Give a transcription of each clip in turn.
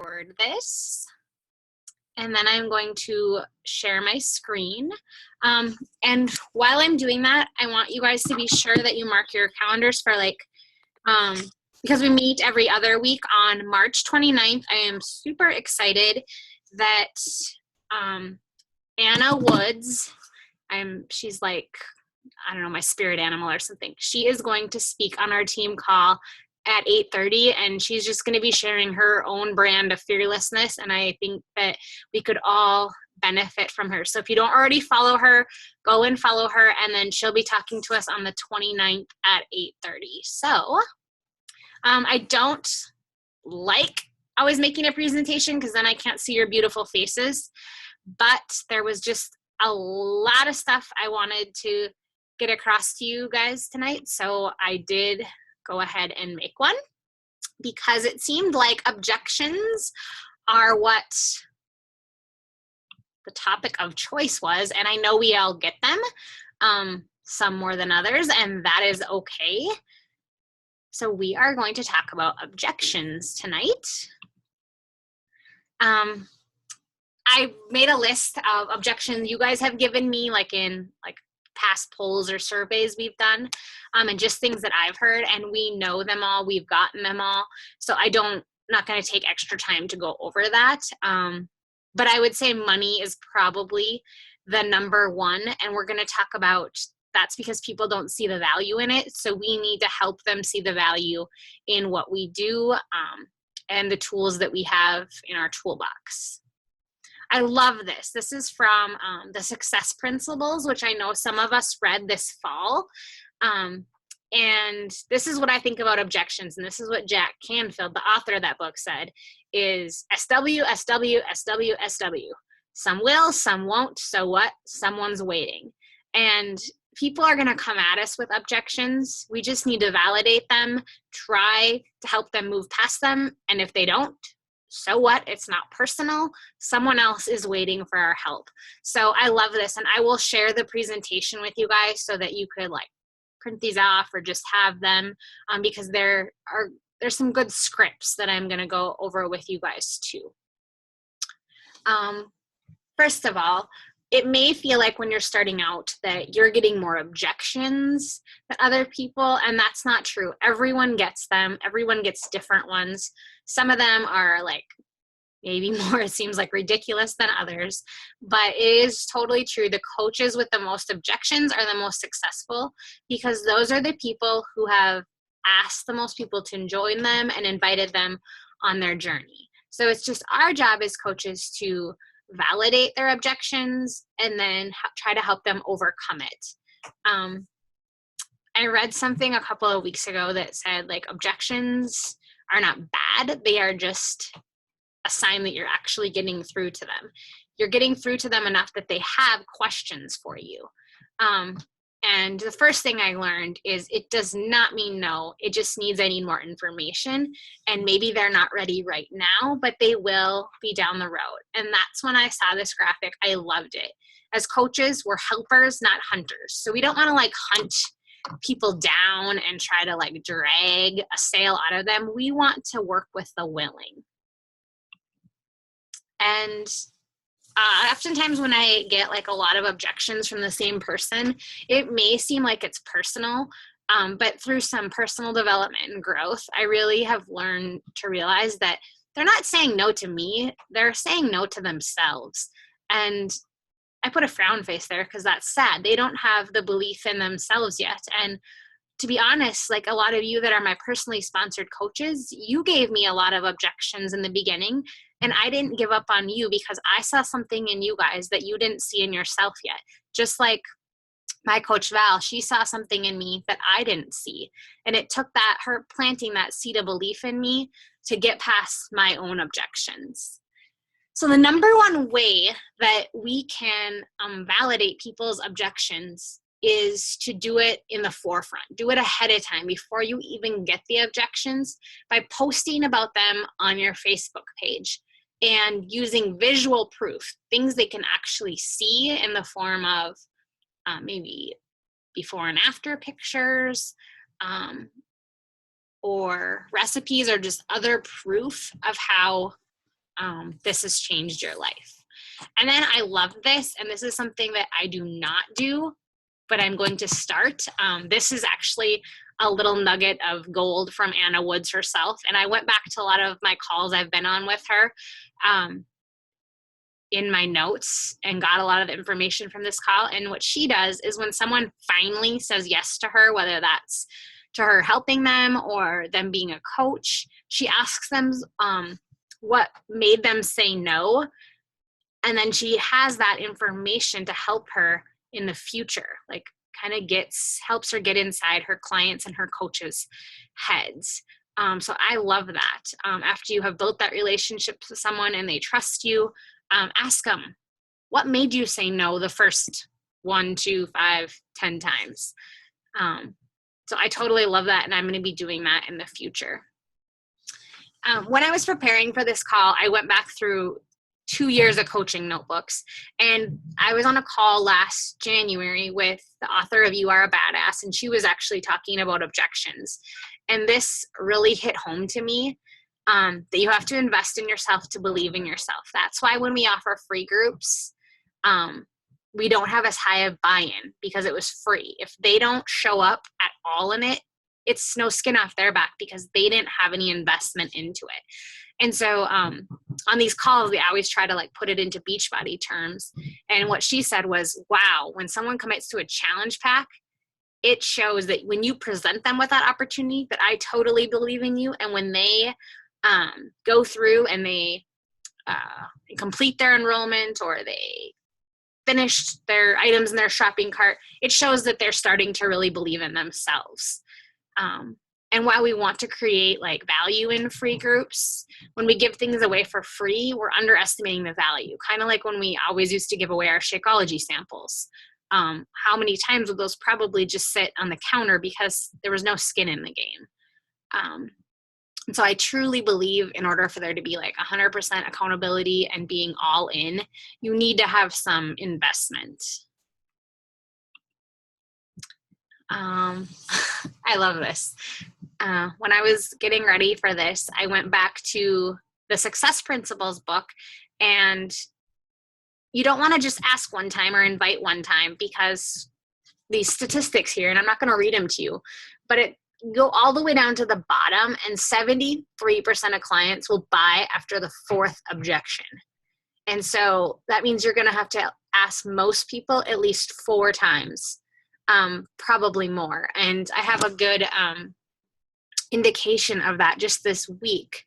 record this, and then I'm going to share my screen. And while I'm doing that, I want you guys to be sure that you mark your calendars for because we meet every other week on March 29th. I am super excited that Anna Woods, she's like, I don't know, my spirit animal or something. She is going to speak on our team call at 8:30, and she's just going to be sharing her own brand of fearlessness, and I think that we could all benefit from her. So if you don't already follow her, go and follow her, and then she'll be talking to us on the 29th at 8:30. So I don't like always making a presentation because then I can't see your beautiful faces, but there was just a lot of stuff I wanted to get across to you guys tonight, so I did go ahead and make one because it seemed like objections are what the topic of choice was, and I know we all get them, some more than others, and that is okay. So we are going to talk about objections tonight. I made a list of objections you guys have given me, in past polls or surveys we've done, and just things that I've heard, and we know them all, we've gotten them all, so not going to take extra time to go over that, but I would say money is probably the number one, and we're going to talk about that's because people don't see the value in it, so we need to help them see the value in what we do, and the tools that we have in our toolbox. I love this. This is from the Success Principles, which I know some of us read this fall. And this is what I think about objections. And this is what Jack Canfield, the author of that book, said is SW, SW, SW, SW. Some will, some won't. So what? Someone's waiting. And people are going to come at us with objections. We just need to validate them, try to help them move past them. And if they don't, so what? It's not personal. Someone else is waiting for our help. So I love this, and I will share the presentation with you guys so that you could print these off or just have them, because there's some good scripts that I'm going to go over with you guys too. First of all, it may feel like when you're starting out that you're getting more objections than other people, and that's not true. Everyone gets them. Everyone gets different ones. Some of them are maybe more, it seems like, ridiculous than others, but it is totally true. The coaches with the most objections are the most successful because those are the people who have asked the most people to join them and invited them on their journey. So it's just our job as coaches to validate their objections and then try to help them overcome it. I read something a couple of weeks ago that said objections are not bad. They are just a sign that you're actually getting through to them. You're getting through to them enough that they have questions for you. And the first thing I learned is it does not mean no. It just means I need more information. And maybe they're not ready right now, but they will be down the road. And that's when I saw this graphic. I loved it. As coaches, we're helpers, not hunters. So we don't want to hunt people down and try to drag a sale out of them. We want to work with the willing. And oftentimes when I get a lot of objections from the same person, it may seem like it's personal, but through some personal development and growth, I really have learned to realize that they're not saying no to me, they're saying no to themselves. And I put a frown face there because that's sad. They don't have the belief in themselves yet. And to be honest, a lot of you that are my personally sponsored coaches, you gave me a lot of objections in the beginning, and I didn't give up on you because I saw something in you guys that you didn't see in yourself yet. Just like my coach Val, she saw something in me that I didn't see. And it took her planting that seed of belief in me to get past my own objections. So the number one way that we can validate people's objections is to do it in the forefront. Do it ahead of time before you even get the objections by posting about them on your Facebook page and using visual proof, things they can actually see in the form of maybe before and after pictures, or recipes, or just other proof of how this has changed your life. And then I love this, and this is something that I do not do, but I'm going to start. This is actually a little nugget of gold from Anna Woods herself. And I went back to a lot of my calls I've been on with her in my notes and got a lot of the information from this call. And what she does is when someone finally says yes to her, whether that's to her helping them or them being a coach, she asks them what made them say no. And then she has that information to help her in the future, like kind of helps her get inside her clients and her coaches' heads. So I love that. After you have built that relationship with someone and they trust you, ask them, what made you say no the first 1, 2, 5, 10 times? So I totally love that, and I'm going to be doing that in the future. When I was preparing for this call, I went back through 2 years of coaching notebooks, and I was on a call last January with the author of You Are a Badass, and she was actually talking about objections. And this really hit home to me, that you have to invest in yourself to believe in yourself. That's why when we offer free groups, we don't have as high of buy-in because it was free. If they don't show up at all in it, it's no skin off their back because they didn't have any investment into it. And so on these calls, we always try to like put it into Beachbody terms. And what she said was, wow, when someone commits to a challenge pack, it shows that when you present them with that opportunity, that I totally believe in you. And when they go through and they complete their enrollment or they finish their items in their shopping cart, it shows that they're starting to really believe in themselves. And while we want to create like value in free groups, when we give things away for free, we're underestimating the value. Kind of like when we always used to give away our Shakeology samples. How many times would those probably just sit on the counter because there was no skin in the game? And so I truly believe in order for there to be like 100% accountability and being all in, you need to have some investment. I love this. When I was getting ready for this, I went back to the Success Principles book, and you don't want to just ask one time or invite one time because these statistics here, and I'm not going to read them to you, but go all the way down to the bottom, and 73% of clients will buy after the 4th objection. And so that means you're going to have to ask most people at least 4 times. Probably more. And I have a good indication of that just this week.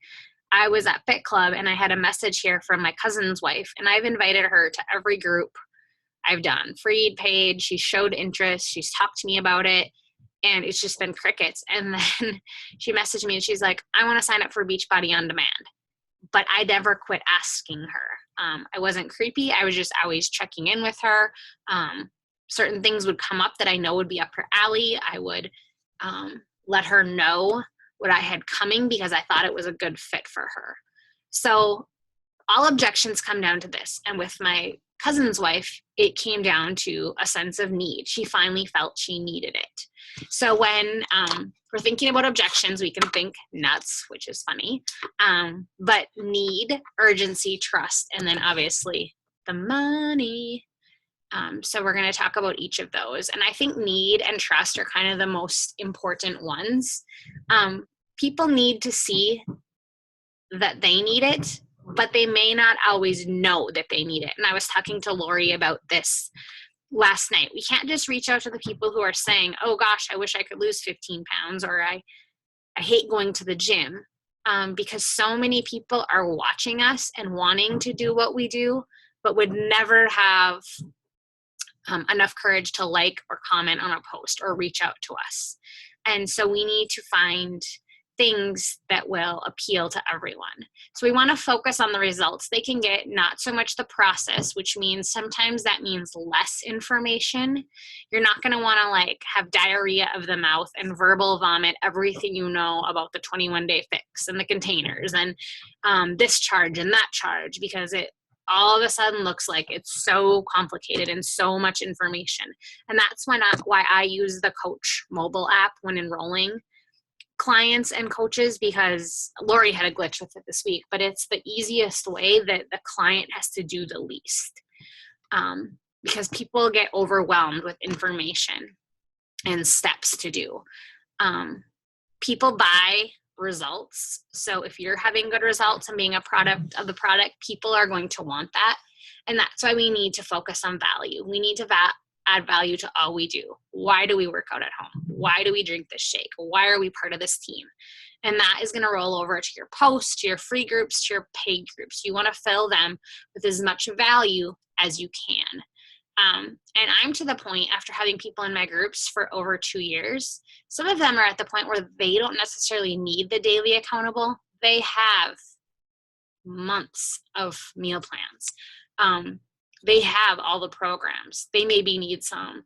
I was at Fit Club and I had a message here from my cousin's wife, and I've invited her to every group I've done. Free, paid, she showed interest, she's talked to me about it, and it's just been crickets. And then she messaged me and she's like, I want to sign up for Beachbody On Demand. But I never quit asking her. I wasn't creepy. I was just always checking in with her. Certain things would come up that I know would be up her alley. I would let her know what I had coming because I thought it was a good fit for her. So all objections come down to this. And with my cousin's wife, it came down to a sense of need. She finally felt she needed it. So when we're thinking about objections, we can think nuts, which is funny, but need, urgency, trust, and then obviously the money. So we're going to talk about each of those. And I think need and trust are kind of the most important ones. People need to see that they need it, but they may not always know that they need it. And I was talking to Lori about this last night. We can't just reach out to the people who are saying, oh gosh, I wish I could lose 15 pounds, or I hate going to the gym, because so many people are watching us and wanting to do what we do, but would never have enough courage to like or comment on a post or reach out to us. And so we need to find things that will appeal to everyone. So we want to focus on the results they can get, not so much the process, which means sometimes that means less information. You're not going to want to like have diarrhea of the mouth and verbal vomit everything you know about the 21-day fix and the containers and this charge and that charge, because it all of a sudden looks like it's so complicated and so much information. And that's why I use the Coach mobile app when enrolling, clients and coaches, because Lori had a glitch with it this week, but it's the easiest way that the client has to do the least. Because people get overwhelmed with information and steps to do. People buy results. So if you're having good results and being a product of the product, people are going to want that. And that's why we need to focus on value. We need to add value to all we do. Why do we work out at home? Why do we drink this shake? Why are we part of this team? And that is going to roll over to your posts, to your free groups, to your paid groups. You want to fill them with as much value as you can. And I'm to the point, after having people in my groups for over 2 years, some of them are at the point where they don't necessarily need the daily accountable. They have months of meal plans. They have all the programs. They maybe need some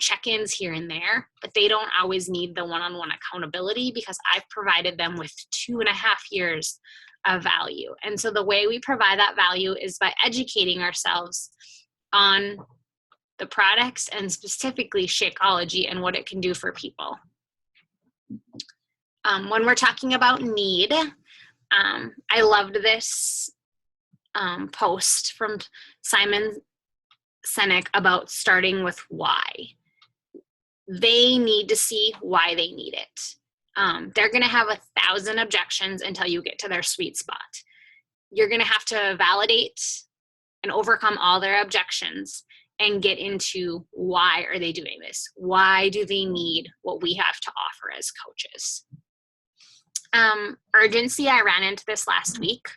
check-ins here and there, but they don't always need the one-on-one accountability because I've provided them with 2.5 years of value. And so the way we provide that value is by educating ourselves on the products and specifically Shakeology and what it can do for people. When we're talking about need, I loved this post from Simon Sinek about starting with why. They need to see why they need it. They're going to have 1,000 objections until you get to their sweet spot. You're going to have to validate and overcome all their objections and get into why are they doing this? Why do they need what we have to offer as coaches? Urgency, I ran into this last week.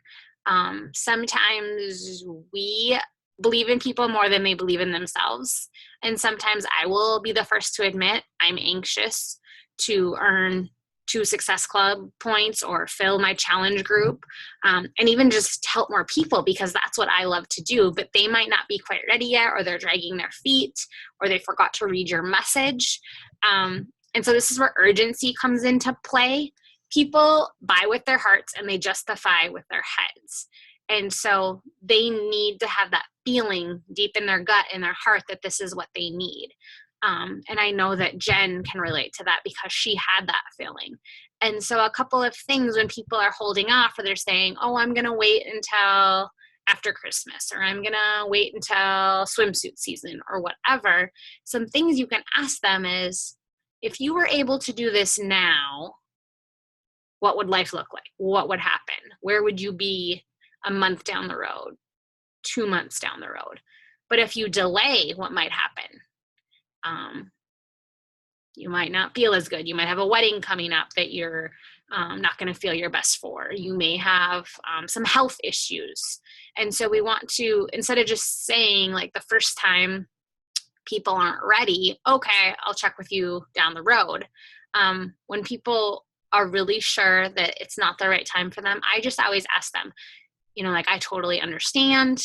Sometimes we believe in people more than they believe in themselves. And sometimes I will be the first to admit I'm anxious to earn 2 Success Club points or fill my challenge group, and even just help more people because that's what I love to do, but they might not be quite ready yet, or they're dragging their feet, or they forgot to read your message. And so this is where urgency comes into play. People buy with their hearts and they justify with their heads. And so they need to have that feeling deep in their gut, in their heart, that this is what they need. And I know that Jen can relate to that because she had that feeling. And so a couple of things when people are holding off, or they're saying, oh, I'm going to wait until after Christmas, or I'm going to wait until swimsuit season, or whatever. Some things you can ask them is, if you were able to do this now, what would life look like? What would happen? Where would you be a month down the road, 2 months down the road? But if you delay, what might happen? You might not feel as good. You might have a wedding coming up that you're not going to feel your best for. You may have some health issues. And so we want to, instead of just saying like the first time people aren't ready, okay, I'll check with you down the road. When people are really sure that it's not the right time for them, I just always ask them, like, I totally understand.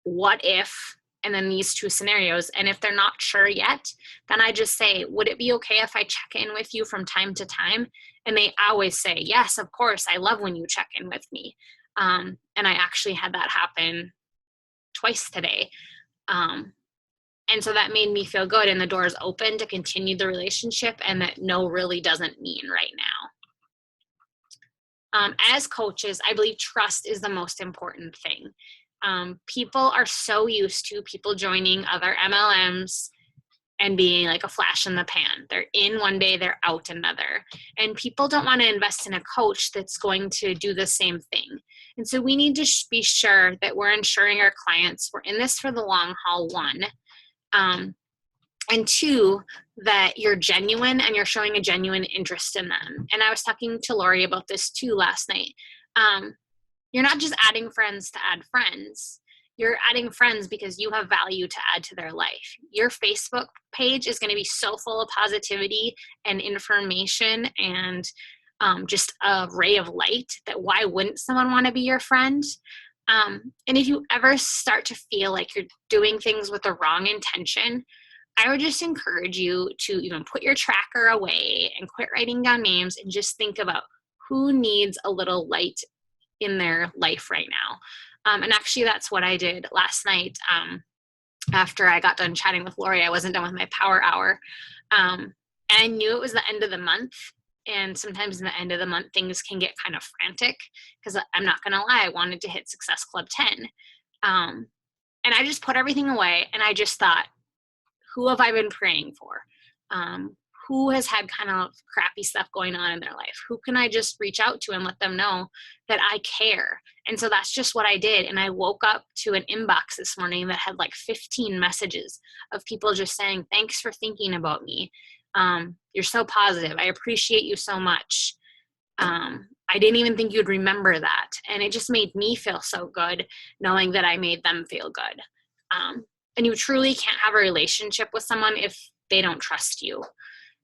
What if, and then these 2 scenarios. And if they're not sure yet, then I just say, would it be okay if I check in with you from time to time? And they always say, yes, of course. I love when you check in with me. And I actually had that happen twice today. And so that made me feel good. And the door is open to continue the relationship, and that no really doesn't mean right now. As coaches, I believe trust is the most important thing. People are so used to people joining other MLMs and being like a flash in the pan. They're in one day, they're out another. And people don't want to invest in a coach that's going to do the same thing. And so we need to be sure that we're ensuring our clients we're in this for the long haul, 1. And 2, that you're genuine and you're showing a genuine interest in them. And I was talking to Lori about this too last night. You're not just adding friends to add friends. You're adding friends because you have value to add to their life. Your Facebook page is going to be so full of positivity and information and just a ray of light that why wouldn't someone want to be your friend? And if you ever start to feel like you're doing things with the wrong intention, I would just encourage you to even put your tracker away and quit writing down names and just think about who needs a little light in their life right now. And actually that's what I did last night. After I got done chatting with Lori, I wasn't done with my power hour. And I knew it was the end of the month. And sometimes in the end of the month, things can get kind of frantic because I'm not going to lie, I wanted to hit Success Club 10. And I just put everything away and I just thought, who have I been praying for? Who has had kind of crappy stuff going on in their life? Who can I just reach out to and let them know that I care? And so that's just what I did. And I woke up to an inbox this morning that had like 15 messages of people just saying, thanks for thinking about me. You're so positive. I appreciate you so much. I didn't even think you'd remember that. And it just made me feel so good knowing that I made them feel good. And you truly can't have a relationship with someone if they don't trust you.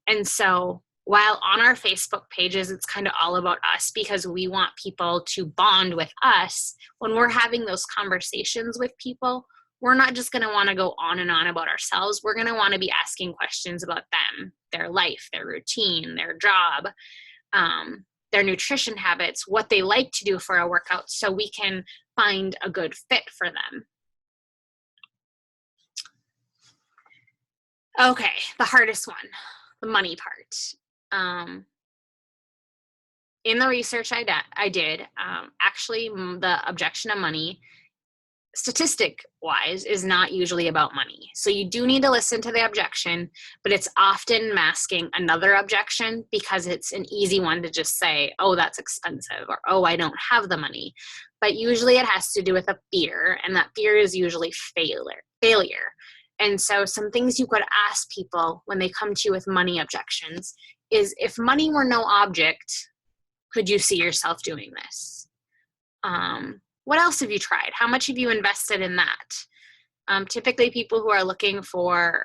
And so while on our Facebook pages, it's kind of all about us because we want people to bond with us. When we're having those conversations with people, we're not just going to want to go on and on about ourselves. We're going to want to be asking questions about them, their life, their routine, their job, their nutrition habits, what they like to do for a workout so we can find a good fit for them. Okay, the hardest one, the money part. In the research I did, actually the objection of money, statistic-wise, is not usually about money. So you do need to listen to the objection, but it's often masking another objection because it's an easy one to just say, oh, that's expensive, or oh, I don't have the money. But usually it has to do with a fear, and that fear is usually failure. And so some things you could ask people when they come to you with money objections is, if money were no object, could you see yourself doing this? What else have you tried? How much have you invested in that? Typically people who are looking for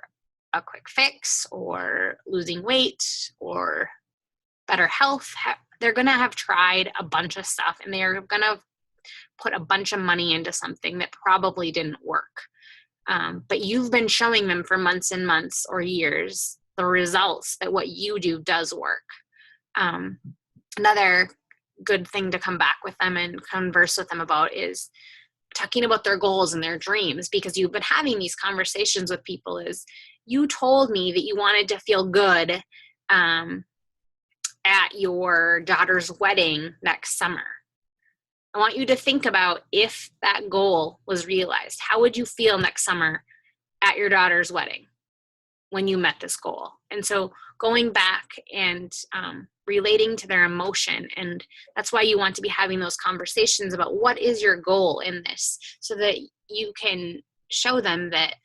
a quick fix or losing weight or better health, they're going to have tried a bunch of stuff and they're going to put a bunch of money into something that probably didn't work. But you've been showing them for months and months or years the results that what you do does work. Another good thing to come back with them and converse with them about is talking about their goals and their dreams, because you've been having these conversations with people. Is, you told me that you wanted to feel good at your daughter's wedding next summer. I want you to think about, if that goal was realized, how would you feel next summer at your daughter's wedding when you met this goal? And so going back and relating to their emotion, and that's why you want to be having those conversations about what is your goal in this, so that you can show them that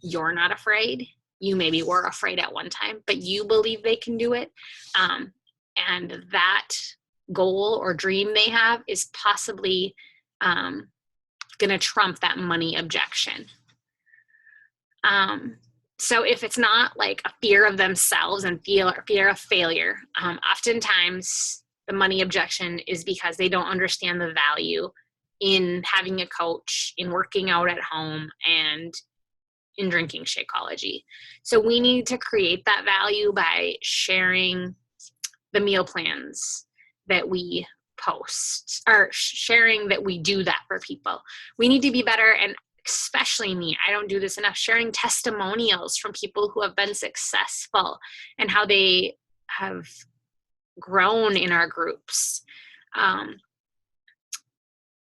you're not afraid. You maybe were afraid at one time, but you believe they can do it. And that goal or dream they have is possibly going to trump that money objection. So if it's not like a fear of themselves and fear of failure, oftentimes the money objection is because they don't understand the value in having a coach, in working out at home, and in drinking Shakeology. So we need to create that value by sharing the meal plans that we post, or sharing that we do that for people. We need to be better, and especially me, I don't do this enough, sharing testimonials from people who have been successful and how they have grown in our groups. I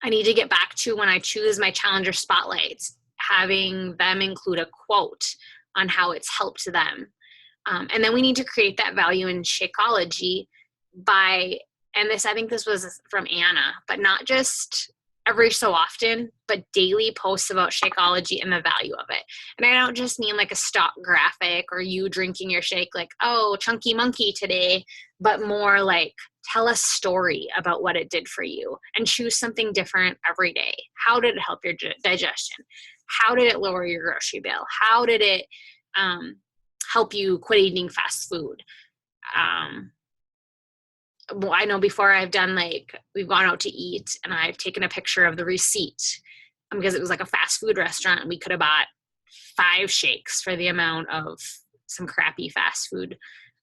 need to get back to, when I choose my challenger spotlights, having them include a quote on how it's helped them. And then we need to create that value in Shakeology by, and this, I think this was from Anna, but not just every so often, but daily posts about Shakeology and the value of it. And I don't just mean like a stock graphic or you drinking your shake like, oh, chunky monkey today, but more like, tell a story about what it did for you and choose something different every day. How did it help your digestion? How did it lower your grocery bill? How did it help you quit eating fast food? Well, I know before I've done, like, we've gone out to eat and I've taken a picture of the receipt because it was like a fast food restaurant and we could have bought 5 shakes for the amount of some crappy fast food.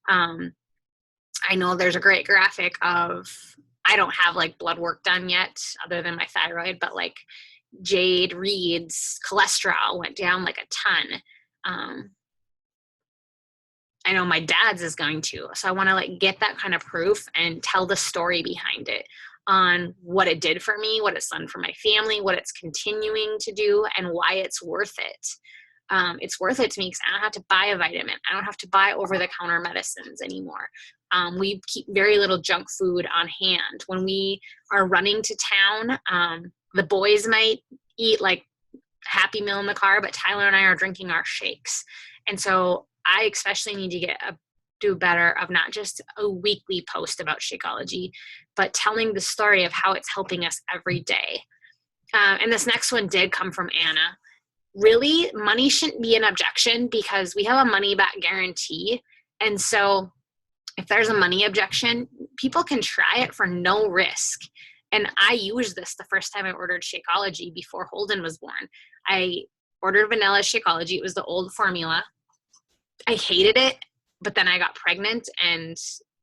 I know there's a great graphic of, I don't have like blood work done yet other than my thyroid, but like Jade Reed's cholesterol went down like a ton. I know my dad's is going to. So I want to like get that kind of proof and tell the story behind it on what it did for me, what it's done for my family, what it's continuing to do, and why it's worth it. It's worth it to me because I don't have to buy a vitamin. I don't have to buy over-the-counter medicines anymore. We keep very little junk food on hand. When we are running to town, the boys might eat like Happy Meal in the car, but Tyler and I are drinking our shakes. And so I especially need to do better of not just a weekly post about Shakeology, but telling the story of how it's helping us every day. And this next one did come from Anna. Really, money shouldn't be an objection because we have a money back guarantee. And so if there's a money objection, people can try it for no risk. And I used this the first time I ordered Shakeology before Holden was born. I ordered vanilla Shakeology. It was the old formula. I hated it, but then I got pregnant, and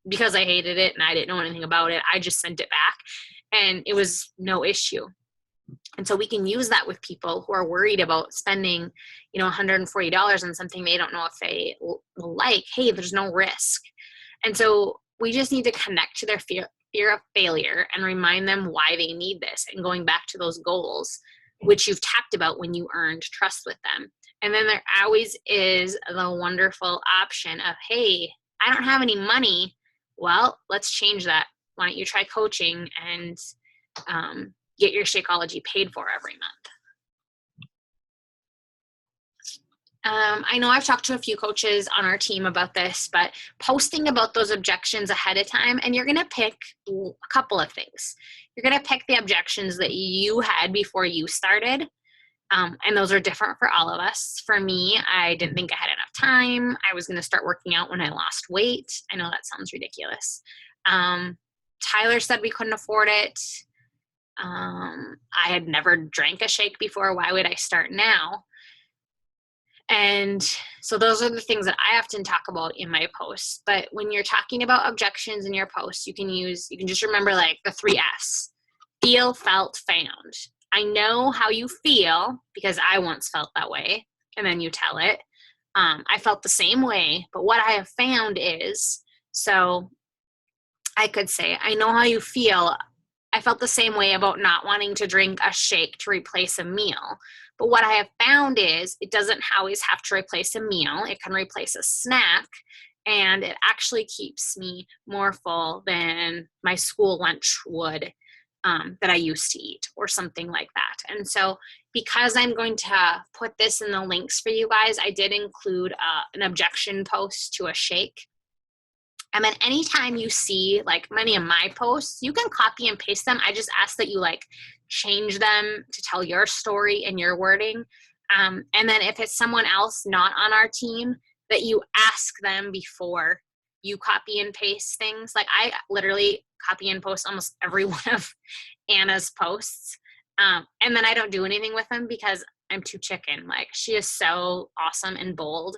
because I hated it and I didn't know anything about it, I just sent it back, and it was no issue. And so we can use that with people who are worried about spending, $140 on something they don't know if they will like. Hey, there's no risk. And so we just need to connect to their fear of failure and remind them why they need this, and going back to those goals, which you've talked about when you earned trust with them. And then there always is the wonderful option of, hey, I don't have any money. Well, let's change that. Why don't you try coaching and get your Shakeology paid for every month? I know I've talked to a few coaches on our team about this, but posting about those objections ahead of time, and you're going to pick a couple of things. You're going to pick the objections that you had before you started, and those are different for all of us. For me, I didn't think I had enough time. I was going to start working out when I lost weight. I know that sounds ridiculous. Tyler said we couldn't afford it. I had never drank a shake before. Why would I start now? And so those are the things that I often talk about in my posts. But when you're talking about objections in your posts, you can just remember like the 3 F's: feel, felt, found. I know how you feel because I once felt that way. And then you tell it. I felt the same way, but what I have found is, so I could say, I know how you feel. I felt the same way about not wanting to drink a shake to replace a meal. But what I have found is it doesn't always have to replace a meal. It can replace a snack, and it actually keeps me more full than my school lunch would that I used to eat, or something like that. And so because I'm going to put this in the links for you guys, I did include an objection post to a shake. And then anytime you see like many of my posts, you can copy and paste them. I just ask that you like change them to tell your story and your wording. And then if it's someone else not on our team, that you ask them before you copy and paste things. Like I literally copy and post almost every one of Anna's posts. And then I don't do anything with them because I'm too chicken. Like she is so awesome and bold.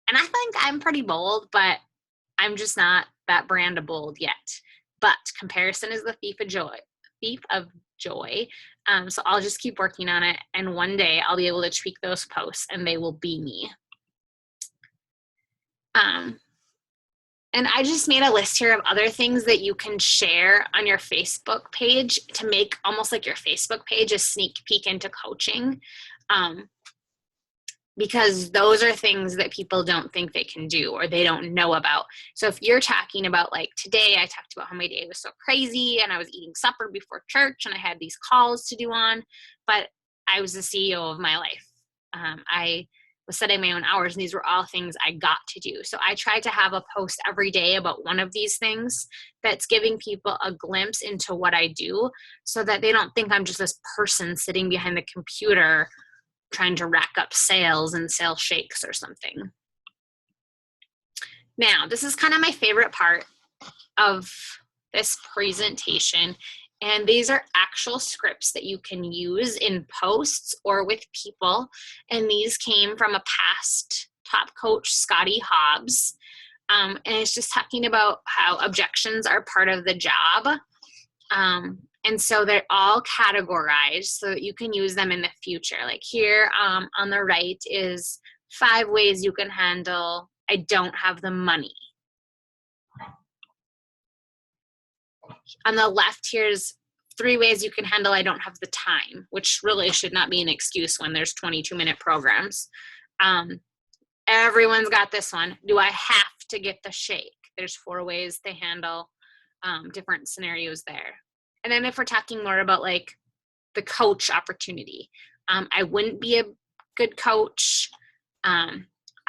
And I think I'm pretty bold, but I'm just not that brand of bold yet. But comparison is the thief of joy. So I'll just keep working on it. And one day I'll be able to tweak those posts and they will be me. And I just made a list here of other things that you can share on your Facebook page to make almost like your Facebook page a sneak peek into coaching. Because those are things that people don't think they can do or they don't know about. So if you're talking about like today, I talked about how my day was so crazy and I was eating supper before church and I had these calls to do on, but I was the CEO of my life. I was setting my own hours, and these were all things I got to do. So I tried to have a post every day about one of these things that's giving people a glimpse into what I do so that they don't think I'm just this person sitting behind the computer trying to rack up sales and sell shakes or something. Now, this is kind of my favorite part of this presentation, and these are actual scripts that you can use in posts or with people, and these came from a past top coach, Scotty Hobbs, and it's just talking about how objections are part of the job. And so they're all categorized so that you can use them in the future. Like here on the right is 5 ways you can handle I don't have the money. On the left, here's 3 ways you can handle I don't have the time, which really should not be an excuse when there's 22-minute programs. Everyone's got this one. Do I have to get the shake? There's 4 ways to handle different scenarios there. And then if we're talking more about like the coach opportunity, I wouldn't be a good coach.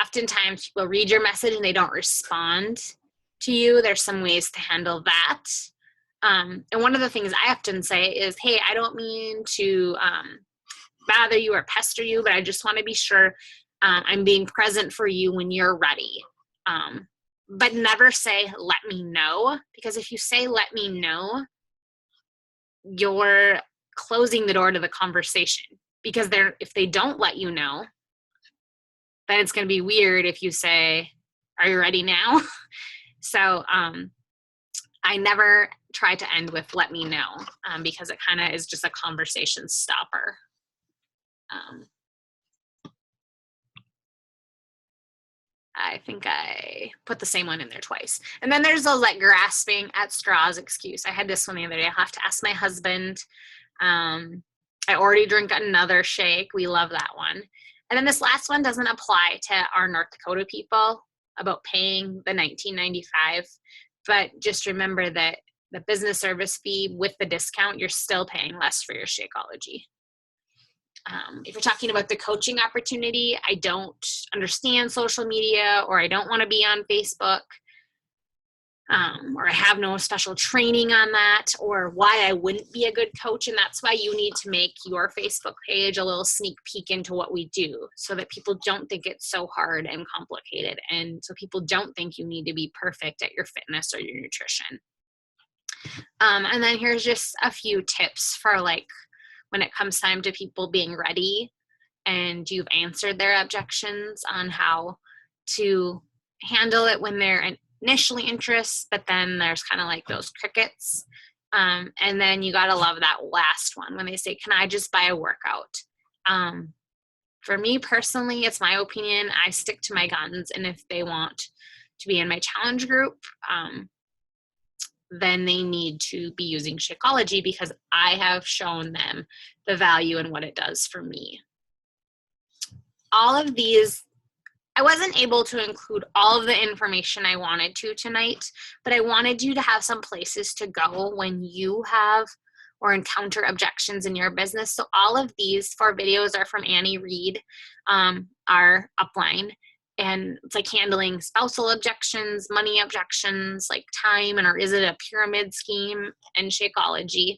Oftentimes people read your message and they don't respond to you. There's some ways to handle that. And one of the things I often say is, hey, I don't mean to bother you or pester you, but I just want to be sure I'm being present for you when you're ready. But never say, let me know, because if you say, let me know, you're closing the door to the conversation, because if they don't let you know, then it's going to be weird if you say, are you ready now? So I never try to end with let me know, because it kind of is just a conversation stopper. I think I put the same one in there twice. And then there's those like grasping at straws excuse. I had this one the other day. I'll have to ask my husband. I already drink another shake. We love that one. And then this last one doesn't apply to our North Dakota people about paying the $19.95. But just remember that the business service fee with the discount, you're still paying less for your Shakeology. If you're talking about the coaching opportunity, I don't understand social media, or I don't want to be on Facebook, or I have no special training on that, or why I wouldn't be a good coach. And that's why you need to make your Facebook page a little sneak peek into what we do, so that people don't think it's so hard and complicated. And so people don't think you need to be perfect at your fitness or your nutrition. And then here's just a few tips for like, when it comes time to people being ready and you've answered their objections, on how to handle it when they're initially interested, but then there's kind of like those crickets. And then you got to love that last one when they say, can I just buy a workout? For me personally, it's my opinion, I stick to my guns. And if they want to be in my challenge group, then they need to be using Shakeology, because I have shown them the value and what it does for me. All of these, I wasn't able to include all of the information I wanted to tonight, but I wanted you to have some places to go when you have or encounter objections in your business. So all of these 4 videos are from Annie Reed, our upline. And it's like handling spousal objections, money objections, like time, or is it a pyramid scheme, and Shakeology.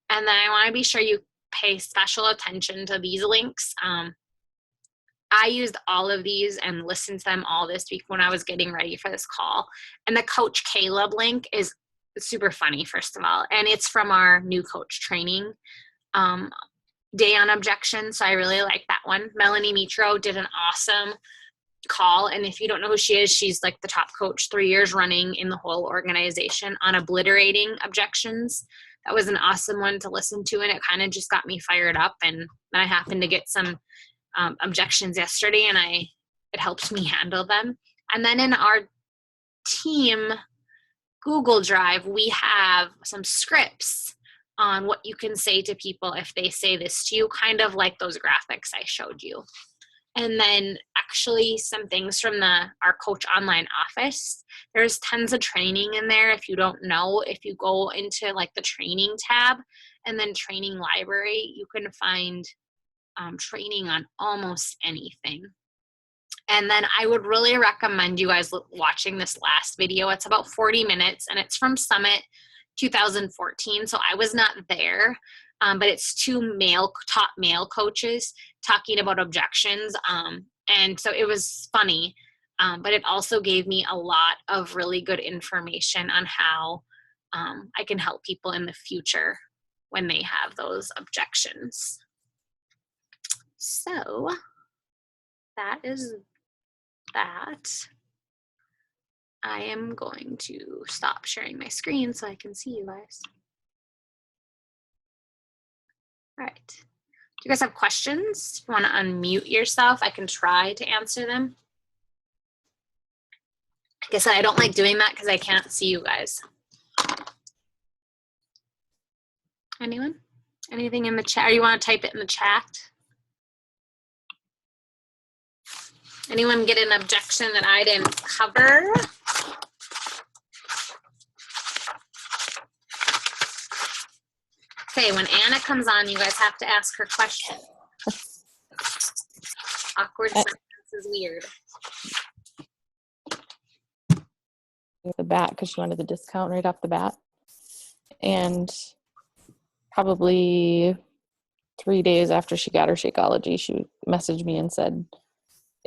And then I want to be sure you pay special attention to these links. I used all of these and listened to them all this week when I was getting ready for this call. And the Coach Caleb link is super funny, first of all. And it's from our new coach training day on objections. So I really like that one. Melanie Mitro did an awesome call. And if you don't know who she is, she's like the top coach 3 years running in the whole organization on obliterating objections. That was an awesome one to listen to. And it kind of just got me fired up. And I happened to get some objections yesterday, and it helped me handle them. And then in our team Google Drive, we have some scripts on what you can say to people if they say this to you, kind of like those graphics I showed you. And then actually some things from our coach online office. There's tons of training in there. If you don't know, if you go into like the training tab and then training library, you can find training on almost anything. And then I would really recommend you guys watching this last video. It's about 40 minutes and it's from Summit 2014. So I was not there, but it's 2 top male coaches talking about objections. And so it was funny, but it also gave me a lot of really good information on how I can help people in the future when they have those objections. So that is that. I am going to stop sharing my screen so I can see you guys. All right. Do you guys have questions? If you want to unmute yourself, I can try to answer them. Like I said, I don't like doing that because I can't see you guys. Anyone? Anything in the chat? Or you want to type it in the chat? Anyone get an objection that I didn't cover? Okay, when Anna comes on, you guys have to ask her question. Awkward silence is weird. The bat because she wanted the discount right off the bat, and probably 3 days after she got her Shakeology, she messaged me and said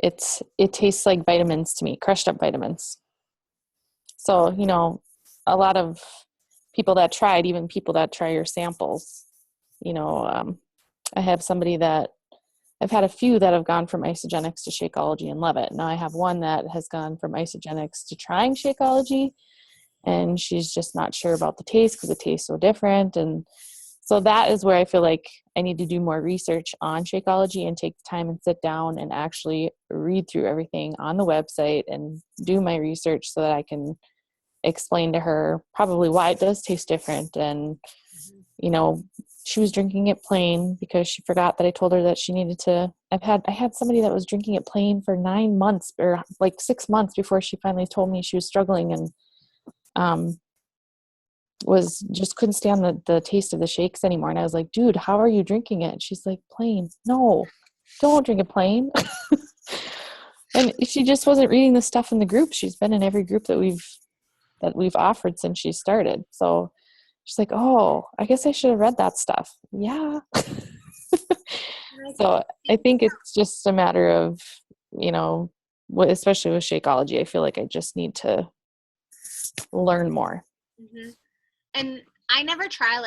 it tastes like vitamins to me, crushed up vitamins. So a lot of people that tried, even people that try your samples, I have somebody that I've had a few that have gone from Isogenics to Shakeology and love it. Now I have one that has gone from Isogenics to trying Shakeology, and she's just not sure about the taste because it tastes so different. And so that is where I feel like I need to do more research on Shakeology and take the time and sit down and actually read through everything on the website and do my research so that I can explain to her probably why it does taste different. And, she was drinking it plain because she forgot that I told her that she needed to. I had somebody that was drinking it plain for 9 months or like 6 months before she finally told me she was struggling and was just couldn't stand the taste of the shakes anymore. And I was like, dude, how are you drinking it? And she's like, plain. No, don't drink it plain. And she just wasn't reading the stuff in the group. She's been in every group that we've offered since she started. So she's like, oh, I guess I should have read that stuff. Yeah. So I think it's just a matter of, especially with Shakeology, I feel like I just need to learn more. Mm-hmm. And I never try,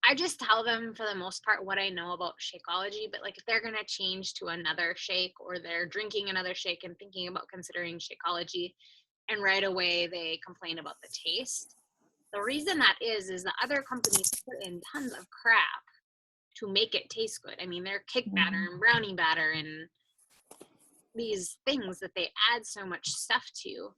I just tell them for the most part what I know about Shakeology, but if they're going to change to another shake or they're drinking another shake and thinking about considering Shakeology and right away they complain about the taste. The reason that is the other companies put in tons of crap to make it taste good. I mean, they're cake batter and brownie batter and these things that they add so much stuff to.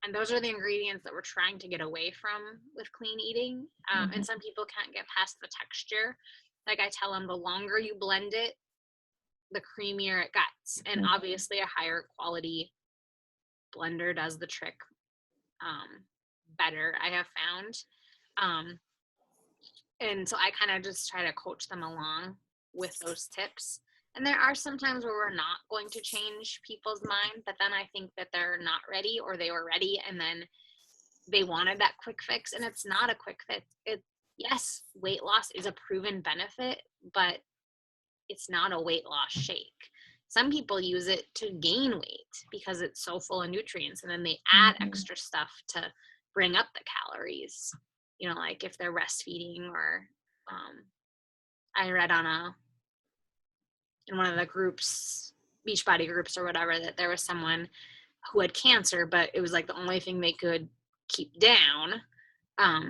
And those are the ingredients that we're trying to get away from with clean eating. And some people can't get past the texture. Like I tell them, the longer you blend it, the creamier it gets. And obviously a higher quality blender does the trick better, I have found. And so I kind of just try to coach them along with those tips. And there are some times where we're not going to change people's mind, but then I think that they're not ready or they were ready and then they wanted that quick fix, and it's not a quick fix. Yes, weight loss is a proven benefit, but it's not a weight loss shake. Some people use it to gain weight because it's so full of nutrients, and then they add extra stuff to bring up the calories, like if they're breastfeeding or I read in one of the groups, Beachbody groups or whatever, that there was someone who had cancer, but it was the only thing they could keep down.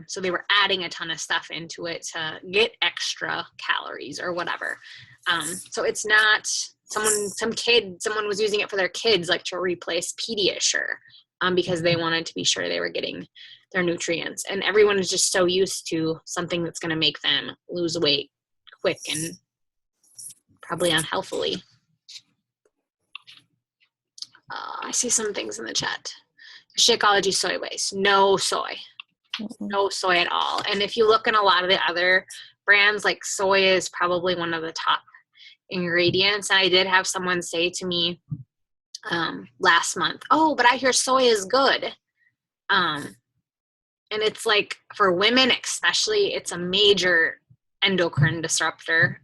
So they were adding a ton of stuff into it to get extra calories or whatever. So it's not someone was using it for their kids, to replace Pediasure, because they wanted to be sure they were getting their nutrients. And everyone is just so used to something that's going to make them lose weight quick and probably unhealthily. I see some things in the chat. Shakeology soy base. No soy. No soy at all. And if you look in a lot of the other brands, soy is probably one of the top ingredients. And I did have someone say to me last month, oh, but I hear soy is good. And it's for women especially, it's a major endocrine disruptor.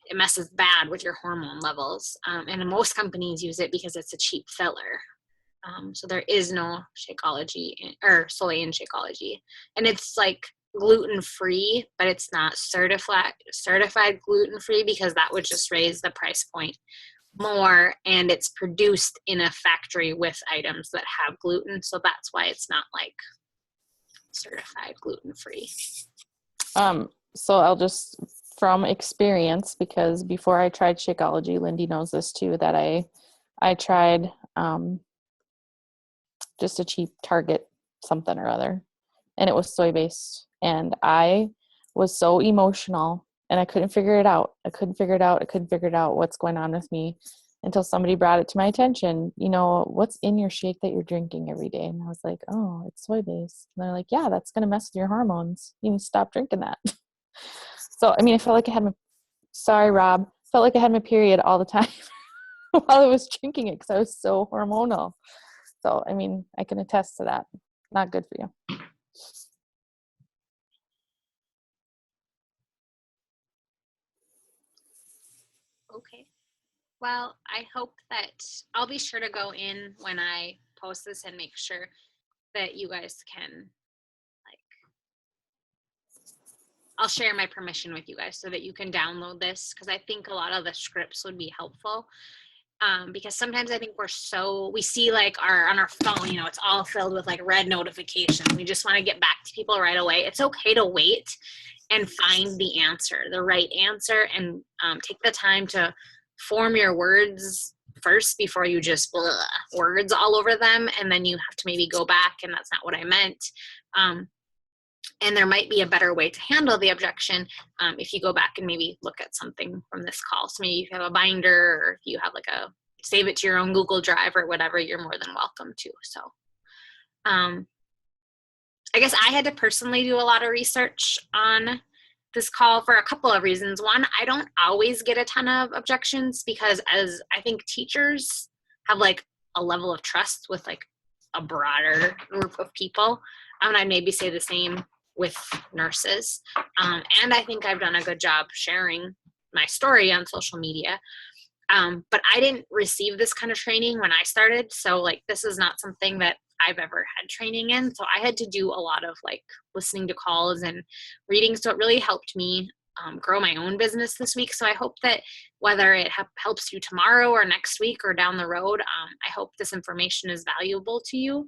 It messes bad with your hormone levels. And most companies use it because it's a cheap filler. So there is no Shakeology or soy in Shakeology. And it's gluten-free, but it's not certified gluten-free because that would just raise the price point more. And it's produced in a factory with items that have gluten. So that's why it's not certified gluten-free. So I'll just, from experience, because before I tried Shakeology, Lindy knows this too, that I tried just a cheap Target something or other. And it was soy based. And I was so emotional and I couldn't figure it out. I couldn't figure it out what's going on with me until somebody brought it to my attention. You know, what's in your shake that you're drinking every day? And I was like, oh, it's soy based. And they're like, yeah, that's going to mess with your hormones. You need to stop drinking that. So, I mean, I felt like I had sorry, Rob, felt like I had my period all the time while I was drinking it because I was so hormonal. So, I mean, I can attest to that. Not good for you. Okay. Well, I hope that I'll be sure to go in when I post this and make sure that you guys can, like, I'll share my permission with you guys so that you can download this, because I think a lot of the scripts would be helpful. Because sometimes I think we see like on our phone, you know, it's all filled with like red notifications. We just want to get back to people right away. It's okay to wait and find the answer, the right answer, and take the time to form your words first before you just words all over them. And then you have to maybe go back and that's not what I meant. And there might be a better way to handle the objection if you go back and maybe look at something from this call. So maybe if you have a binder or if you have like save it to your own Google Drive or whatever, you're more than welcome to. So I guess I had to personally do a lot of research on this call for a couple of reasons. One, I don't always get a ton of objections because as I think teachers have like a level of trust with like a broader group of people. And I'd maybe say the same with nurses. And I think I've done a good job sharing my story on social media. But I didn't receive this kind of training when I started. So like, this is not something that I've ever had training in. So I had to do a lot of like listening to calls and reading. So it really helped me grow my own business this week. So I hope that whether it helps you tomorrow or next week or down the road, I hope this information is valuable to you.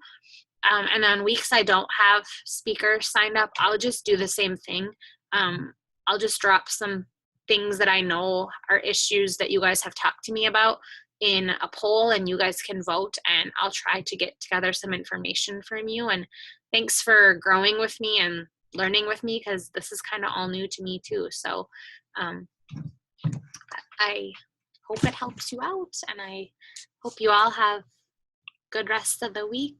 And on weeks I don't have speakers signed up, I'll just do the same thing. I'll just drop some things that I know are issues that you guys have talked to me about in a poll and you guys can vote, and I'll try to get together some information from you. And thanks for growing with me and learning with me, because this is kind of all new to me too. So I hope it helps you out, and I hope you all have good rest of the week.